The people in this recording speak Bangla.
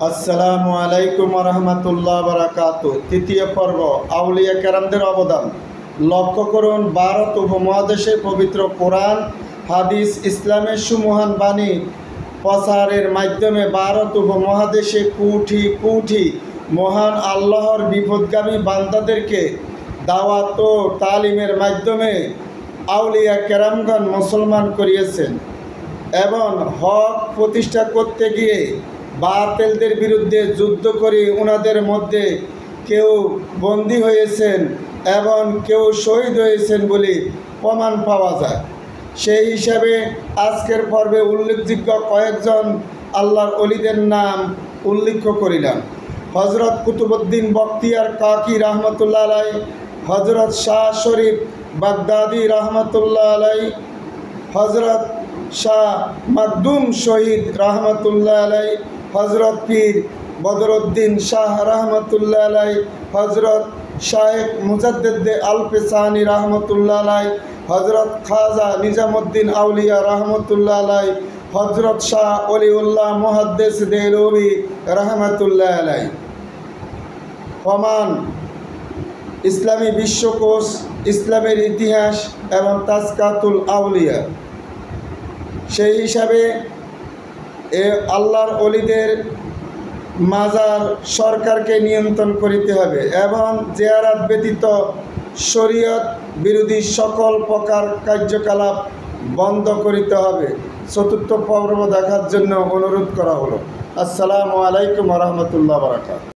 আসসালামু আলাইকুম রহমতুল্লাহ বারাকাতু। তৃতীয় পর্ব, আউলিয়া কেরামদের অবদান। লক্ষ্য করুন, ভারত উপমহাদেশের পবিত্র কোরআন, হাদিস, ইসলামের সুমহান বাণী প্রচারের মাধ্যমে ভারত উপমহাদেশে কোটি কোটি মহান আল্লাহর বিপদগামী বান্দাদেরকে দাওয়াত ও তালিমের মাধ্যমে আউলিয়া কেরামগণ মুসলমান করিয়েছেন এবং হক প্রতিষ্ঠা করতে গিয়ে বাতিলদের বিরুদ্ধে যুদ্ধ করে ওনাদের মধ্যে কেউ বন্দী হয়েছেন এবং কেউ শহীদ হয়েছেন বলে প্রমাণ পাওয়া যায়। সেই হিসাবে আজকের পর্বে উল্লেখযোগ্য কয়েকজন আল্লাহর ওলিদের নাম উল্লেখ করিলাম। হজরত কুতুবউদ্দিন বখতিয়ার কাকি রহমতুল্লাহ আলাই, হজরত শাহ শরীফ বাগদাদি রহমতুল্লাহ আলাই, হজরত শাহ মাকদুম শহীদ রহমতুল্লাহ আলাই, হজরত পীর বদরুদ্দিন শাহ রহমতুল্লাহ আলাই, হজরত শাহেখ মুজাদ্দেদ আল-পেশানি রহমতুল্লাহ আলাই, হজরত খাজা নিজামুদ্দিন আউলিয়া রহমতুল্লাহ আলাই, হজরত শাহ অলিউল্লাহ মুহাদ্দিস দেহলভী রহমতুল্লাহ আলাই। প্রমাণ: ইসলামী বিশ্বকোষ, ইসলামের ইতিহাস এবং তাজকাতুল আউলিয়া। সেই হিসাবে আল্লাহর ওলিদের মাজার সরকারকে নিয়ন্ত্রণ করিতে হবে এবং জিয়ারত ব্যতীত শরীয়ত বিরোধী সকল প্রকার কার্যকলাপ বন্ধ করিতে হবে। চতুর্থ পর্ব দেখার জন্য অনুরোধ করা হলো। আসসালামু আলাইকুম রহমতুল্লাহ বারাকাতুহু।